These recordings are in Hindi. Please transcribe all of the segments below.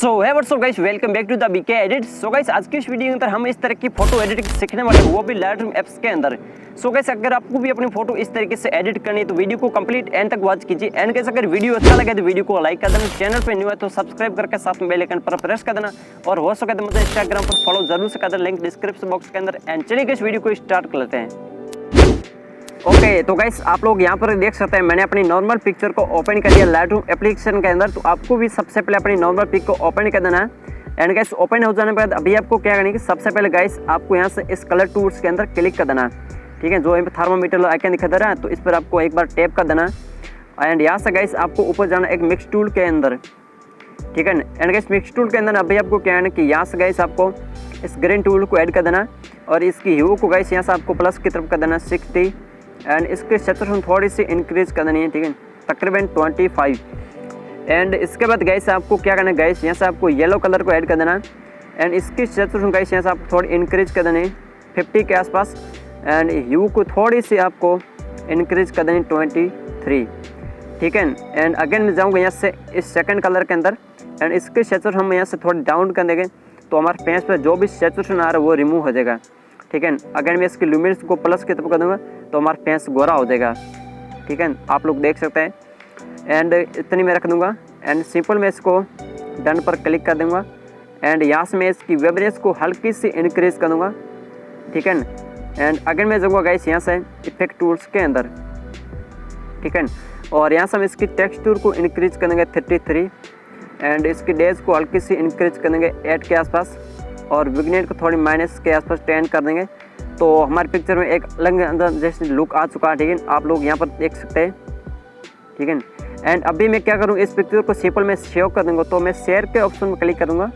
सो है what's up guys, welcome back to the BK edit. So guys, आज की इस वीडियो के अंदर हम इस तरह की फोटो एडिटिंग सीखने वाले हैं, वो भी लाइटरूम ऐप्स के अंदर। सो गाइस, अगर आपको भी अपनी फोटो इस तरीके से एडिट करनी है तो वीडियो को कंप्लीट एंड तक वॉच कीजिए। एंड गाइस, अगर वीडियो अच्छा लगे तो वीडियो को लाइक कर देना, चैनल पे न्यू है तो सब्सक्राइब करके साथ में बेल आइकन पर प्रेस कर देना, और हो सके तो मुझे इंस्टाग्राम पर फॉलो जरूर से कर देना, लिंक डिस्क्रिप्शन बॉक्स के अंदर। एंड चलिए इस वीडियो को स्टार्ट कर लेते हैं। ओके तो गाइस, आप लोग यहाँ पर देख सकते हैं मैंने अपनी नॉर्मल पिक्चर को ओपन कर दिया लाइटरूम एप्लीकेशन के अंदर। तो आपको भी सबसे पहले अपनी नॉर्मल पिक को ओपन कर देना है। एंड गाइस, ओपन हो जाने के बाद अभी आपको क्या करना है कि सबसे पहले गाइस आपको यहाँ से इस कलर टूल्स के अंदर क्लिक कर देना है। ठीक है, जो यहाँ पे थर्मामीटर आइकन दिखा दे रहा है तो इस पर आपको एक बार टैप कर देना है। एंड यहाँ से गाइस आपको ऊपर जाना एक मिक्स टूल के अंदर। ठीक है, एंड गाइस मिक्स टूल के अंदर अभी आपको क्या है कि यहाँ से गाइस आपको इस ग्रीन टूल को ऐड कर देना है, और इसकी ह्यू को गाइस यहाँ से आपको प्लस की तरफ कर देना है 60। एंड इसकी सैचुरेशन थोड़ी सी इंक्रीज कर देनी है, ठीक है, तकरीबन 25। एंड इसके बाद गाइस आपको क्या करना है गाइस, यहाँ से आपको येलो कलर को ऐड कर देना है। एंड इसकी सैचुरेशन गाइस यहाँ से आपको थोड़ी इंक्रीज कर देनी है 50 के आसपास। एंड ह्यू को थोड़ी सी आपको इंक्रीज कर देनी 23। ठीक है, एंड अगेन मैं जाऊँगा यहाँ से इस सेकंड कलर के अंदर। एंड इसकी सैचुरेशन हम यहाँ से थोड़ी डाउन कर देंगे तो हमारे फेस पर जो भी सैचुरेशन आ रहा है वो रिमूव हो जाएगा। ठीक है, अगर मैं इसकी ल्यूमिनेंस को प्लस की तरफ कर दूँगा तो हमारा फेस गोरा हो जाएगा। ठीक है, आप लोग देख सकते हैं। एंड इतनी मैं रख दूँगा। एंड सिंपल मैं इसको डन पर क्लिक कर दूँगा। एंड यहाँ से मैं इसकी वेबनेस को हल्की सी इंक्रीज कर दूँगा। ठीक है, एंड अगर मैं जाऊँगा गाइस यहाँ से इफेक्ट टूल्स के अंदर। ठीक है, और यहाँ से हम इसकी टेक्सचर को इंक्रीज कर देंगे 33। एंड इसकी डेज को हल्की सी इंक्रीज कर देंगे 8 के आसपास, और विग्नेट को थोड़ी माइनस के आसपास 10 कर देंगे। तो हमारी पिक्चर में एक अलग अंदर जैसे लुक आ चुका है। ठीक है, आप लोग यहाँ पर देख सकते हैं। ठीक है, एंड अभी मैं क्या करूँ, इस पिक्चर को सिंपल में सेव कर दूँगा। तो मैं शेयर के ऑप्शन में क्लिक करूँगा,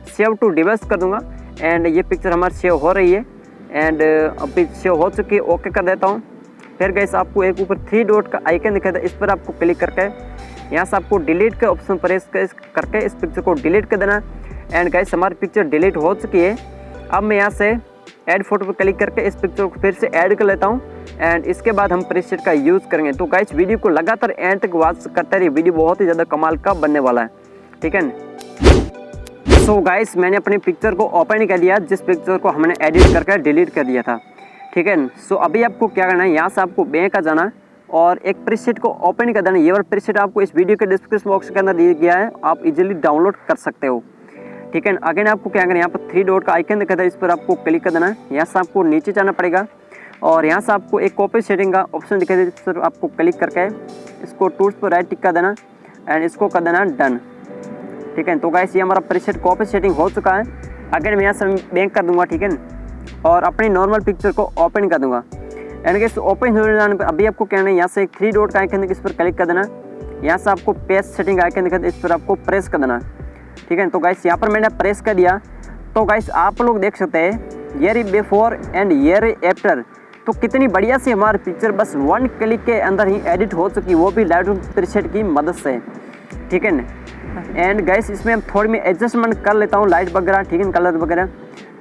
सेव टू डिवाइस कर दूँगा। एंड ये पिक्चर हमारी सेव हो रही है। एंड अभी सेव हो चुकी है, ओके कर देता हूँ। फिर गाइस आपको एक ऊपर 3 डॉट का आइकन दिखाई दे, इस पर आपको क्लिक करके यहाँ से आपको डिलीट के ऑप्शन प्रेस करके इस पिक्चर को डिलीट कर देना। एंड गाइस हमारी पिक्चर डिलीट हो चुकी है। अब मैं यहाँ से ऐड फोटो पर क्लिक करके इस पिक्चर को फिर से ऐड कर लेता हूँ। एंड इसके बाद हम प्रीसेट का यूज़ करेंगे। तो गाइस वीडियो को लगातार एंड तक वॉच करते रहिए, वीडियो बहुत ही ज़्यादा कमाल का बनने वाला है। ठीक है, सो गाइस मैंने अपनी पिक्चर को ओपन कर दिया, जिस पिक्चर को हमने एडिट करके डिलीट कर दिया था। ठीक है, सो अभी आपको क्या करना है, यहाँ से आपको बैक आ जाना और एक प्रीसेट को ओपन कर देना। ये वाला प्रीसेट आपको इस वीडियो के डिस्क्रिप्शन बॉक्स के अंदर दिया गया है, आप इजीली डाउनलोड कर सकते हो। ठीक है, अगेन आपको क्या करना है, यहाँ पर 3 डॉट का आइकन दिखा था, इस पर आपको क्लिक कर देना है। यहाँ से आपको नीचे जाना पड़ेगा और यहाँ से आपको एक कॉपी सेटिंग का ऑप्शन दिखा दे, इस पर आपको क्लिक करके इसको टूल्स पर राइट टिक कर देना एंड इसको कर देना डन। ठीक है, तो गाइस ये हमारा प्रीसेट कॉपी सेटिंग हो चुका है। अगर मैं यहाँ से बैंक कर दूँगा, ठीक है, और अपनी नॉर्मल पिक्चर को ओपन कर दूँगा। एंड गाइस ओपन हो जाने पर अभी आपको क्या करना है, यहाँ से एक 3 डॉट का आइकन दिखा, इस पर क्लिक कर देना। यहाँ से आपको पेज सेटिंग का आइकन दिखा, इस पर आपको प्रेस कर देना। ठीक है, तो गाइस यहाँ पर मैंने प्रेस कर दिया। तो गाइस आप लोग देख सकते हैं year before and year after, तो कितनी बढ़िया से हमारी पिक्चर बस 1 क्लिक के अंदर ही एडिट हो चुकी, वो भी लाइटरूम प्रीसेट की मदद से। ठीक है, एंड गाइस इसमें थोड़ी मैं एडजस्टमेंट कर लेता हूँ लाइट वगैरह, ठीक है, कलर वगैरह।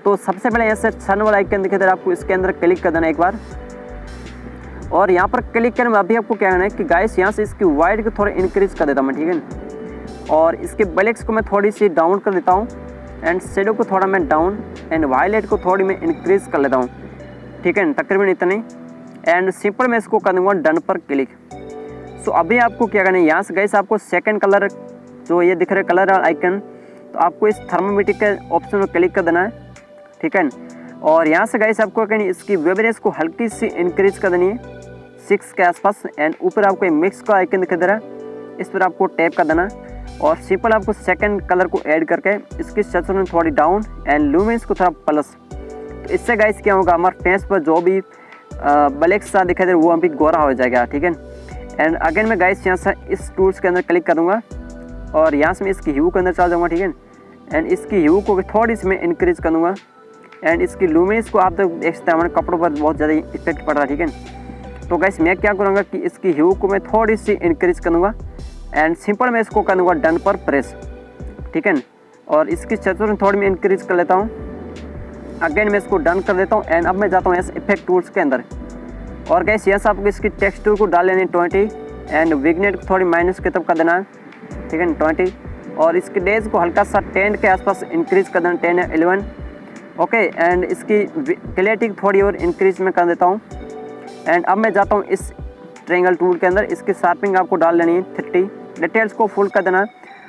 तो सबसे पहले यहाँ से सन वाला आइकन दिखा दे रहा है, आपको इसके अंदर क्लिक कर देना एक बार, और यहाँ पर क्लिक करने में अभी आपको क्या करना है कि गाइस यहाँ से इसकी वाइट को थोड़ा इंक्रीज कर देता हूँ मैं। ठीक है, और इसके ब्लैक्स को मैं थोड़ी सी डाउन कर देता हूँ। एंड शेडो को थोड़ा मैं डाउन, एंड वायलेट को थोड़ी मैं इंक्रीज कर लेता हूँ। ठीक है, तकरीबन इतने। एंड सिंपल मैं इसको कर दूँगा डन पर क्लिक। सो अभी आपको क्या करना है, यहाँ से गाइस आपको सेकंड कलर जो ये दिख रहा है कलर आइकन, तो आपको इस थर्मामीटर के ऑप्शन में क्लिक कर देना है। ठीक है, और यहाँ से गाइस आपको क्या इसकी वेबनेस को हल्की सी इंक्रीज कर देनी है 6 के आसपास। एंड ऊपर आपको मिक्स का आइकन दिखाई दे रहा है, इस पर आपको टैप कर देना, और सिंपल आपको सेकंड कलर को ऐड करके इसकी सैचुरेशन थोड़ी डाउन एंड ल्यूमिनेंस को थोड़ा प्लस। तो इससे गाइस क्या होगा, हमारे फेस पर जो भी ब्लैक सा दिखाई दे रहा है वो अभी गोरा हो जाएगा। ठीक है, एंड अगेन मैं गाइस यहाँ से इस टूल्स के अंदर क्लिक करूँगा और यहाँ से मैं इसकी ह्यू के अंदर चला जाऊँगा। ठीक है, एंड इसकी ह्यू को भी थोड़ी सी मैं इंक्रीज कर दूँगा। एंड इसकी ल्यूमिनेंस को आप तो देख सकते हैं हमारे कपड़ों पर बहुत ज़्यादा इफेक्ट पड़ रहा है। ठीक है, तो गाइस मैं क्या करूँगा कि इसकी ह्यू को मैं थोड़ी सी इंक्रीज कर दूँगा। एंड सिंपल मैं इसको कर दूँगा डन पर प्रेस। ठीक है, और इसकी सैचुरेशन थोड़ी मैं इंक्रीज कर लेता हूँ। अगेन मैं इसको डन कर देता हूँ। एंड अब मैं जाता हूँ ऐसे इफेक्ट टूल्स के अंदर, और गाइस यहाँ से आपको इसकी टेक्सचर को डाल लेनी 20। एंड विग्नेट को थोड़ी माइनस की तरफ कर देना है। ठीक है, 20। और इसके डेज को हल्का सा 10 के आसपास इंक्रीज कर देना, 10 या 11। ओके, एंड इसकी क्लैरिटी थोड़ी और इंक्रीज में कर देता हूँ। एंड अब मैं जाता हूँ इस ट्रायंगल टूल के अंदर, इसकी शार्पिंग आपको डाल लेनी है 30, डिटेल्स को फुल कर देना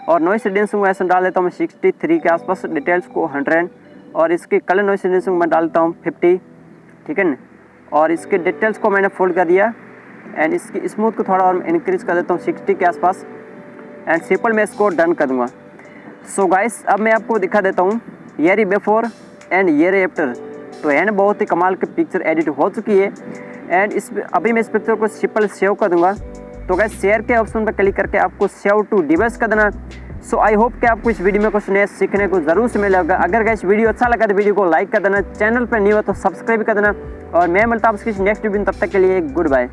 और नॉइस रिड्यूसिंग ऐसा डाल देता हूँ मैं 63 के आसपास, डिटेल्स को 100 और इसकी कलर नॉइस रिड्यूसिंग मैं डालता हूँ 50, ठीक है ना। और इसके डिटेल्स को मैंने फुल कर दिया एंड इसकी स्मूथ को थोड़ा और इंक्रीज कर देता हूँ 60 के आसपास एंड सिंपल मैं इसको डन कर दूँगा। सो गाइस अब मैं आपको दिखा देता हूँ ये रही बिफोर एंड ये रही आफ्टर। तो है ना, बहुत ही कमाल की पिक्चर एडिट हो चुकी है एंड अभी मैं इस पिक्चर को सिंपल सेव कर दूंगा। तो गाइस शेयर के ऑप्शन पर क्लिक करके आपको सेव टू डिवाइस कर देना। सो आई होप कि आपको इस वीडियो में कुछ नया सीखने को जरूर से मिलेगा। अगर गाइस वीडियो अच्छा लगा तो वीडियो को लाइक कर देना, चैनल पर न्यू हो तो सब्सक्राइब कर देना और मैं मिलता हूँ आपसे नेक्स्ट वीडियो, तब तक के लिए गुड बाय।